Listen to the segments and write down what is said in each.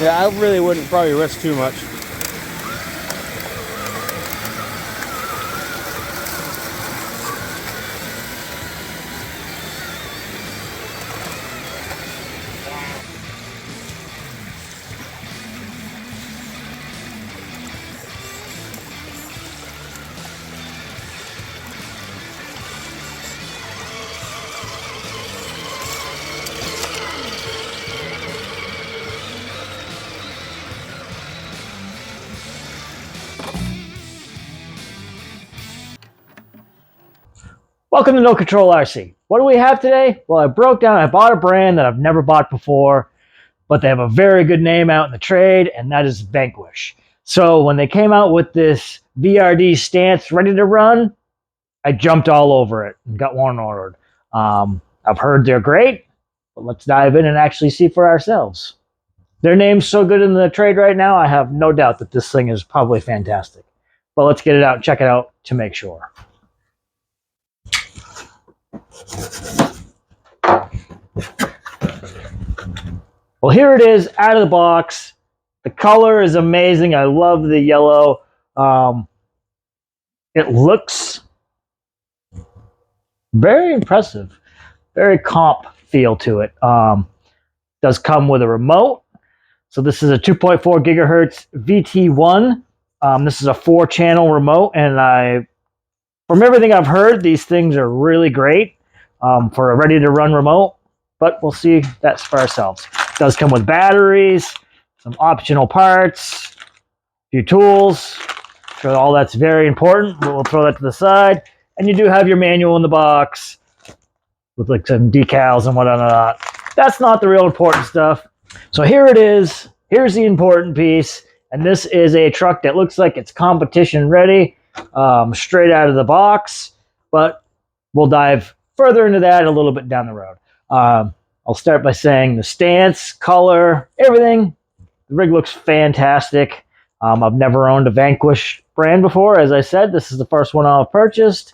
Yeah, I really wouldn't probably risk too much. Welcome to No Control RC. What do we have today? Well, I bought a brand that I've never bought before, but they have a very good name out in the trade, and that is Vanquish. So when they came out with this VRD Stance ready to run, I jumped all over it and got one ordered. I've heard they're great, but let's dive in and actually see for ourselves. Their name's so good in the trade right now, I have no doubt that this thing is probably fantastic. But let's get it out and check it out to make sure. Well, here it is out of the box. The color is amazing. I love the yellow. It looks very impressive. Very comp feel to it. Does come with a remote. So this is a 2.4 gigahertz VT1. This is a 4-channel remote, and from everything I've heard, these things are really great for a ready-to-run remote, but we'll see that for ourselves. It does come with batteries, some optional parts, a few tools. So all that's very important, but we'll throw that to the side. And you do have your manual in the box with like some decals and whatnot. That's not the real important stuff. So here it is. Here's the important piece. And this is a truck that looks like it's competition ready, straight out of the box. But we'll dive further into that a little bit down the road. I'll start by saying the stance, color, everything. The rig looks fantastic. I've never owned a Vanquish brand before. As I said, this is the first one I've purchased.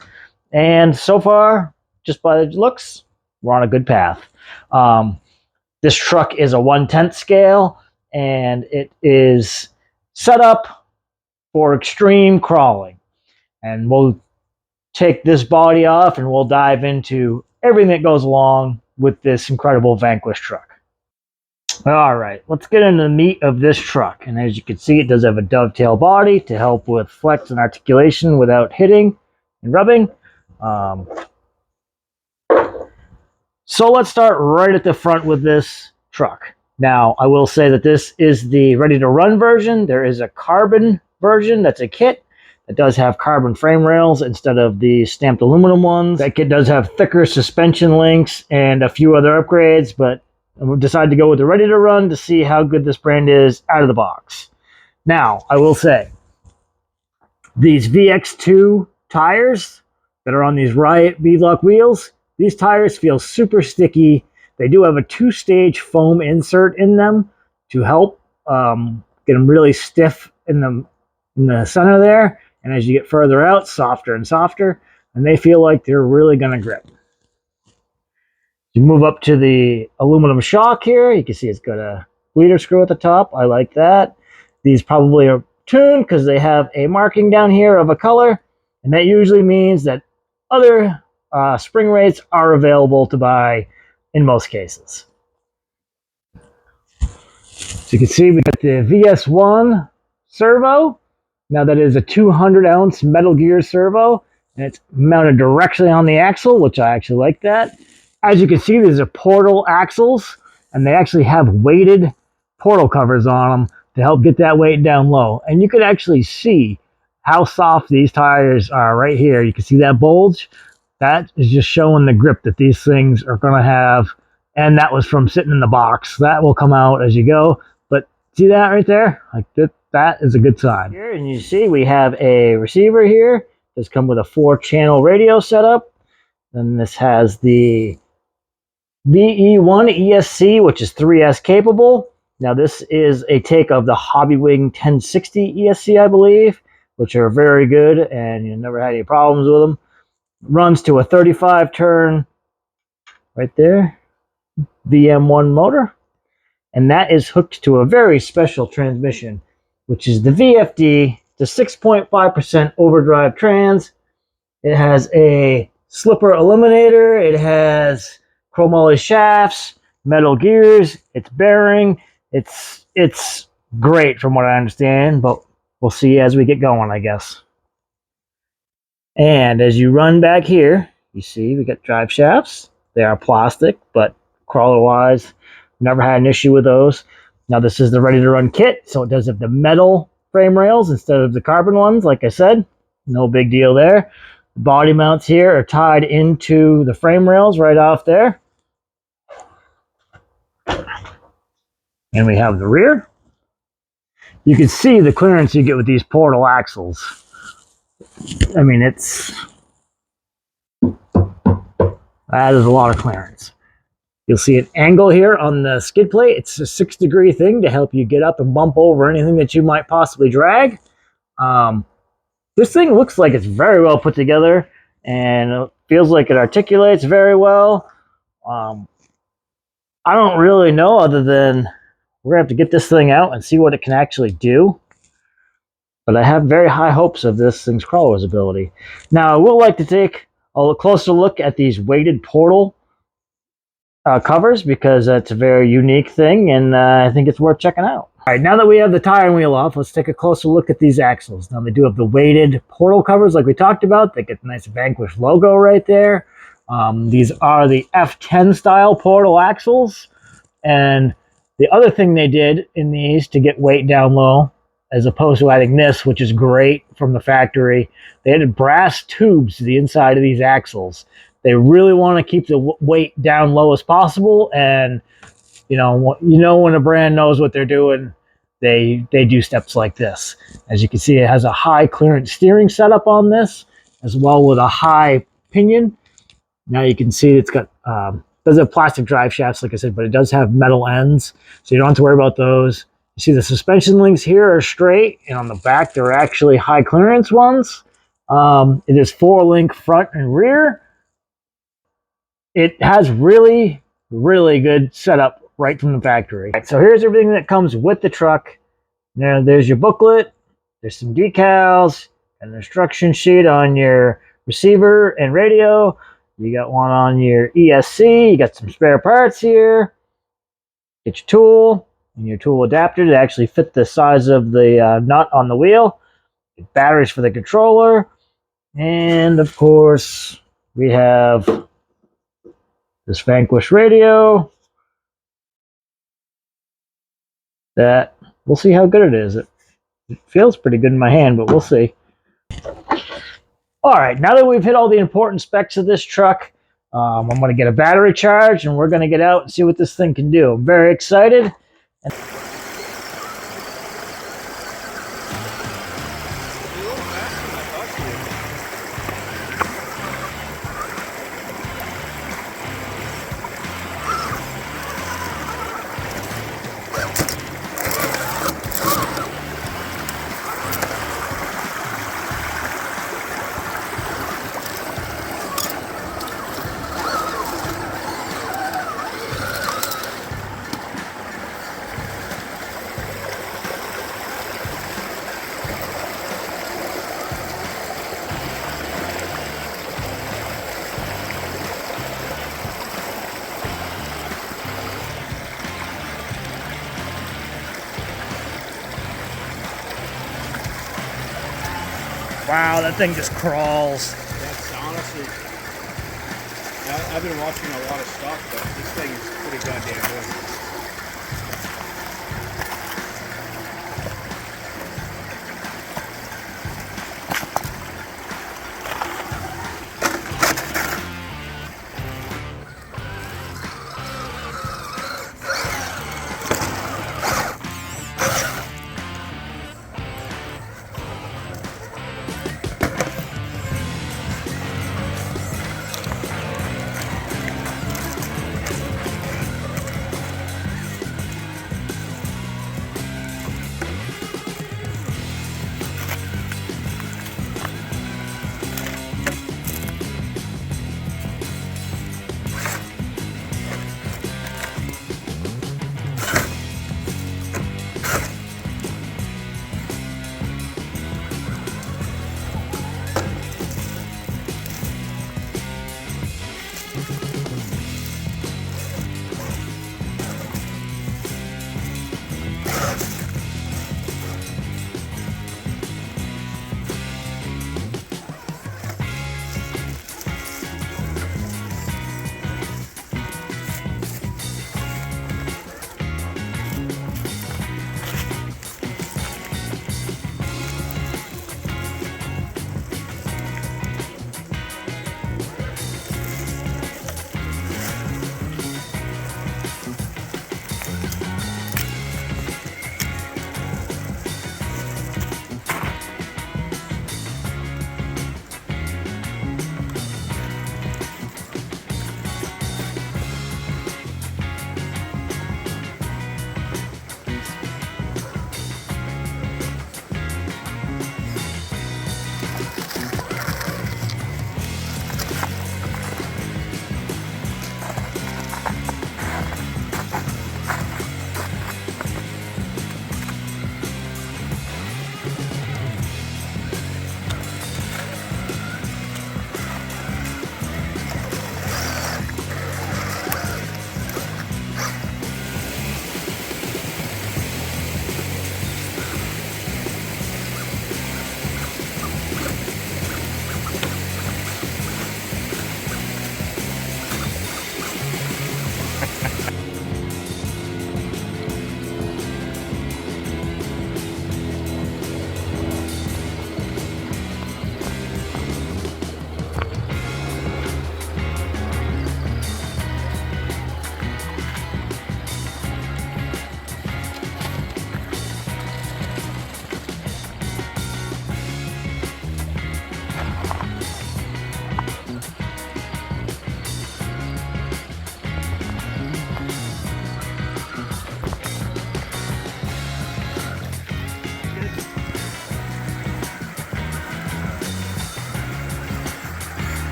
And so far, just by the looks, we're on a good path. This truck is a 1/10 scale, and it is set up for extreme crawling. And we'll take this body off and we'll dive into everything that goes along with this incredible Vanquish truck. All right, let's get into the meat of this truck. And as you can see, it does have a dovetail body to help with flex and articulation without hitting and rubbing. So let's start right at the front with this truck. Now, I will say that this is the ready-to-run version. There is a carbon version that's a kit that does have carbon frame rails instead of the stamped aluminum ones. That kit does have thicker suspension links and a few other upgrades, but we decided to go with the ready-to-run to see how good this brand is out of the box. Now, I will say, these VX2 tires that are on these Riot V-Lock wheels, these tires feel super sticky. They do have a 2-stage foam insert in them to help get them really stiff in the center there. And as you get further out, softer and softer. And they feel like they're really going to grip. You move up to the aluminum shock here. You can see it's got a bleeder screw at the top. I like that. These probably are tuned because they have a marking down here of a color. And that usually means that other spring rates are available to buy in most cases. So you can see we got the VS1 servo. Now that is a 200-ounce Metal Gear servo, and it's mounted directly on the axle, which I actually like that. As you can see, these are portal axles, and they actually have weighted portal covers on them to help get that weight down low. And you can actually see how soft these tires are right here. You can see that bulge. That is just showing the grip that these things are going to have. And that was from sitting in the box. That will come out as you go. But see that right there? Like that is a good sign. Here, and you see we have a receiver here. This comes with a 4-channel radio setup. Then this has the VE1 ESC, which is 3S capable. Now this is a take of the Hobbywing 1060 ESC, I believe, which are very good, and you never had any problems with them. Runs to a 35 turn right there VM1 motor. and that is hooked to a very special transmission, which is the VFD, the 6.5% overdrive trans. It has a slipper eliminator. It has chromoly shafts, metal gears. It's bearing. It's great from what I understand, but we'll see as we get going, I guess. And as you run back here, you see we got drive shafts. They are plastic, but crawler-wise, never had an issue with those. Now this is the ready-to-run kit, so it does have the metal frame rails instead of the carbon ones, like I said. No big deal there. The body mounts here are tied into the frame rails right off there. And we have the rear. You can see the clearance you get with these portal axles. I mean, that is a lot of clearance. You'll see an angle here on the skid plate. It's a 6-degree thing to help you get up and bump over anything that you might possibly drag. This thing looks like it's very well put together, and it feels like it articulates very well. I don't really know, other than we're going to have to get this thing out and see what it can actually do. But I have very high hopes of this thing's crawler's ability. Now, I would like to take a closer look at these weighted portal covers, because that's a very unique thing, and I think it's worth checking out. All right, now that we have the tire and wheel off, let's take a closer look at these axles. Now, they do have the weighted portal covers like we talked about. They get the nice Vanquish logo right there. These are the F10 style portal axles. And the other thing they did in these to get weight down low, as opposed to adding this, which is great from the factory, they added brass tubes to the inside of these axles. They really want to keep the weight down low as possible, and you know when a brand knows what they're doing, they do steps like this. As you can see, it has a high clearance steering setup on this, as well with a high pinion. Now you can see it's got does have plastic drive shafts, like I said, but it does have metal ends, so you don't have to worry about those. You see the suspension links here are straight, and on the back they're actually high clearance ones. It is 4-link front and rear. It has really, really good setup right from the factory. Right, so here's everything that comes with the truck. Now there's your booklet, there's some decals, an instruction sheet on your receiver and radio. You got one on your ESC, you got some spare parts here. Get your tool and your tool adapter to actually fit the size of the nut on the wheel. Get batteries for the controller. And of course, we have this Vanquish radio that we'll see how good it is. It feels pretty good in my hand, but we'll see. All right, now that we've hit all the important specs of this truck, I'm going to get a battery charge, and we're going to get out and see what this thing can do. I'm very excited. Wow, that thing just crawls. That's honestly, I've been watching a lot of stuff, but this thing is pretty goddamn good.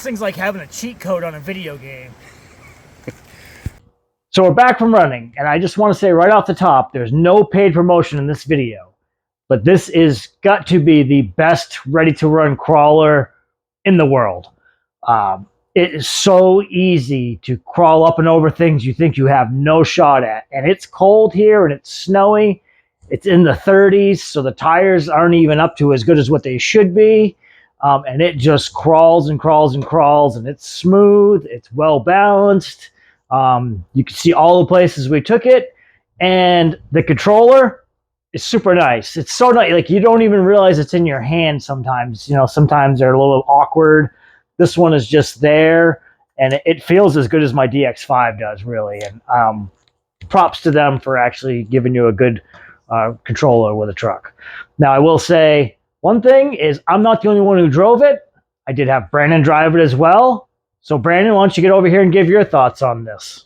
thing's like having a cheat code on a video game. So we're back from running, and I just want to say right off the top, there's no paid promotion in this video, but this is got to be the best ready-to-run crawler in the world. It is so easy to crawl up and over things you think you have no shot at. And it's cold here and it's snowy. It's in the 30s, so the tires aren't even up to as good as what they should be. And it just crawls and crawls and crawls, and it's smooth. It's well balanced. You can see all the places we took it. And the controller is super nice. It's so nice. Like, you don't even realize it's in your hand sometimes. You know, sometimes they're a little awkward. This one is just there, and it feels as good as my DX5 does, really. And props to them for actually giving you a good controller with a truck. Now, I will say one thing is I'm not the only one who drove it. I did have Brandon drive it as well. So, Brandon, why don't you get over here and give your thoughts on this?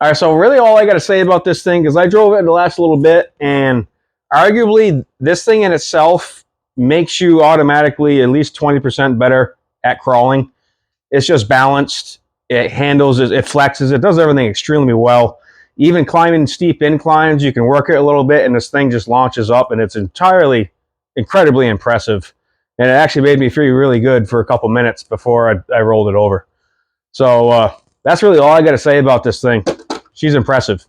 All right, so really all I got to say about this thing, because I drove it the last little bit, and arguably this thing in itself makes you automatically at least 20% better at crawling. It's just balanced. It handles it, it flexes, it does everything extremely well. Even climbing steep inclines, you can work it a little bit and this thing just launches up, and it's incredibly impressive. And it actually made me feel really good for a couple minutes before I rolled it over. So that's really all I got to say about this thing. She's impressive.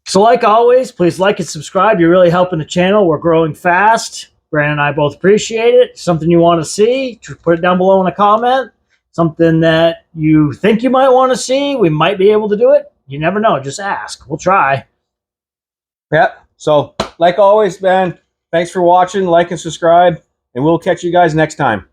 So like always, please like and subscribe. You're really helping the channel. We're growing fast. Brandon and I both appreciate it. Something you want to see, put it down below in a comment. Something that you think you might want to see, we might be able to do it. You never know. Just ask. We'll try. Yep. So, like always, man, thanks for watching. Like and subscribe, and we'll catch you guys next time.